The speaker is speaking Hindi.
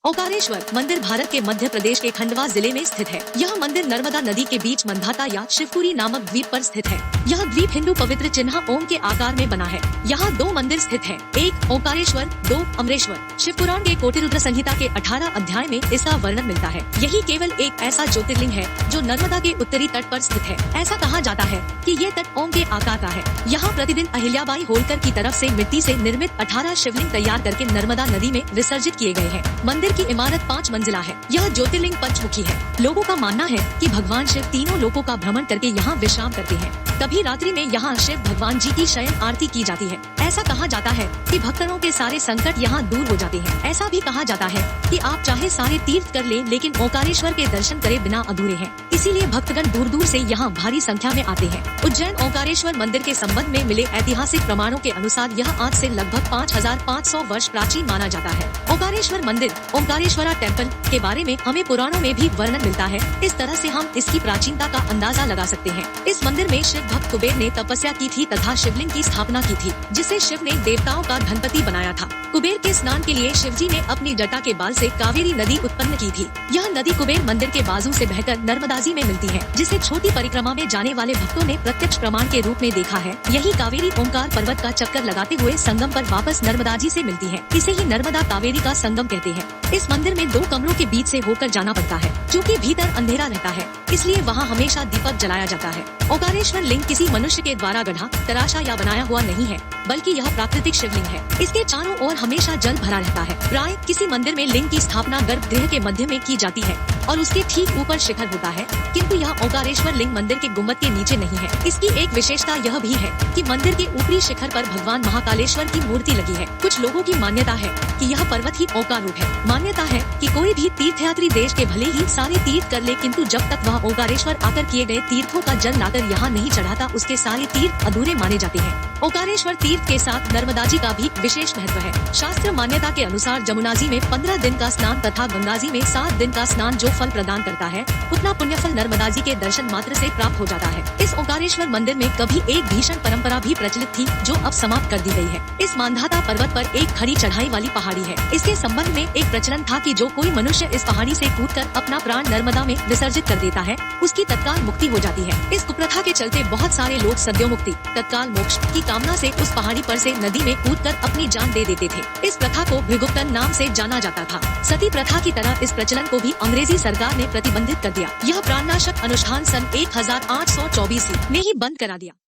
ओंकारेश्वर मंदिर भारत के मध्य प्रदेश के खंडवा जिले में स्थित है। यह मंदिर नर्मदा नदी के बीच मंधाता या शिवपुरी नामक द्वीप पर स्थित है। यह द्वीप हिंदू पवित्र चिन्ह ओम के आकार में बना है। यहाँ दो मंदिर स्थित हैं, एक ओंकारेश्वर, दो अमरेश्वर। शिव पुराण के कोटिरुद्र संहिता के 18 अध्याय में इसका वर्णन मिलता है। यही केवल एक ऐसा ज्योतिर्लिंग है जो नर्मदा के उत्तरी तट पर स्थित है। ऐसा कहा जाता है कि ये तट ओम के आकार का है। यहाँ प्रतिदिन अहिल्याबाई होलकर की तरफ से मिट्टी से निर्मित 18 शिवलिंग तैयार करके नर्मदा नदी में विसर्जित किए गए हैं। मंदिर की इमारत 5 मंजिला है। यह ज्योतिर्लिंग पंचमुखी है। लोगों का मानना है कि भगवान शिव तीनों लोकों का भ्रमण करके यहाँ विश्राम करते हैं। कभी रात्रि में यहाँ शिव भगवान जी की शयन आरती की जाती है। ऐसा कहा जाता है कि भक्तों के सारे संकट यहाँ दूर हो जाते हैं। ऐसा भी कहा जाता है कि आप चाहे सारे तीर्थ कर लें, लेकिन ओंकारेश्वर के दर्शन करे बिना अधूरे हैं। इसीलिए भक्तगण दूर दूर से यहाँ भारी संख्या में आते हैं। उज्जैन ओंकारेश्वर मंदिर के संबंध में मिले ऐतिहासिक प्रमाणों के अनुसार यह आज से लगभग 5500 वर्ष प्राचीन माना जाता है। ओंकारेश्वर मंदिर, ओंकारेश्वरा टेम्पल के बारे में हमें पुराणों में भी वर्णन मिलता है। इस तरह से हम इसकी प्राचीनता का अंदाजा लगा सकते हैं। इस मंदिर में शिव भक्त कुबेर ने तपस्या की थी तथा शिवलिंग की स्थापना की थी, जिसे शिव ने देवताओं का धनपति बनाया था। कुबेर के स्नान के लिए शिवजी ने अपनी जटा के बाल से कावेरी नदी उत्पन्न की थी। यह नदी कुबेर मंदिर के बाजू से बहकर नर्मदा जी में मिलती है, जिसे छोटी परिक्रमा में जाने वाले भक्तों ने प्रत्यक्ष प्रमाण के रूप में देखा है। यही कावेरी ओंकार पर्वत का चक्कर लगाते हुए संगम पर वापस नर्मदा जी से मिलती है। इसे ही नर्मदा कावेरी का संगम कहते हैं। इस मंदिर में 2 कमरों के बीच से होकर जाना पड़ता है, क्योंकि भीतर अंधेरा रहता है, इसलिए वहाँ हमेशा दीपक जलाया जाता है। ओंकारेश्वर लिंग किसी मनुष्य के द्वारा गढ़ा, तराशा या बनाया हुआ नहीं है, बल्कि यह प्राकृतिक शिवलिंग है। इसके चारों ओर हमेशा जल भरा रहता है। प्राय किसी मंदिर में लिंग की स्थापना गर्भगृह के मध्य में की जाती है और उसके ठीक ऊपर शिखर होता है, किंतु यह ओंकारेश्वर लिंग मंदिर के गुम्बद के नीचे नहीं है। इसकी एक विशेषता यह भी है कि मंदिर के ऊपरी शिखर पर भगवान महाकालेश्वर की मूर्ति लगी है। कुछ लोगों की मान्यता है कि यह पर्वत ही ओंकार रूप है। मान्यता है कि कोई भी तीर्थयात्री देश के भले ही सारे तीर्थ कर ले, किंतु जब तक वह ओंकारेश्वर आकर किए गए तीर्थों का जल लाकर यहाँ नहीं चढ़ाता, उसके सारे तीर्थ अधूरे माने जाते हैं। ओंकारेश्वर तीर्थ के साथ नर्मदा जी का भी विशेष महत्व है। शास्त्र मान्यता के अनुसार जमुना जी में 15 दिन का स्नान तथा गंगा जी में 7 दिन का स्नान जो फल प्रदान करता है, उतना पुण्यफल नर्मदा जी के दर्शन मात्र से प्राप्त हो जाता है। इस ओंकारेश्वर मंदिर में कभी एक भीषण परंपरा भी प्रचलित थी, जो अब समाप्त कर दी गई है। इस मांधाता पर्वत पर एक खड़ी चढ़ाई वाली पहाड़ी है। इसके संबंध में एक प्रचलन था कि जो कोई मनुष्य इस पहाड़ी से कूदकर अपना प्राण नर्मदा में विसर्जित कर देता है, उसकी तत्काल मुक्ति हो जाती है। इस कुप्रथा के चलते बहुत सारे लोग सद्यो मुक्ति, तत्काल मोक्ष की कामना से उस पहाड़ी पर से नदी में कूदकर अपनी जान दे देते थे। इस प्रथा को भृगुप्तन नाम से जाना जाता था। सती प्रथा की तरह इस प्रचलन को भी अंग्रेजी सरकार ने प्रतिबंधित कर दिया। यह प्राणनाशक अनुष्ठान सन 1824 में ही बंद करा दिया।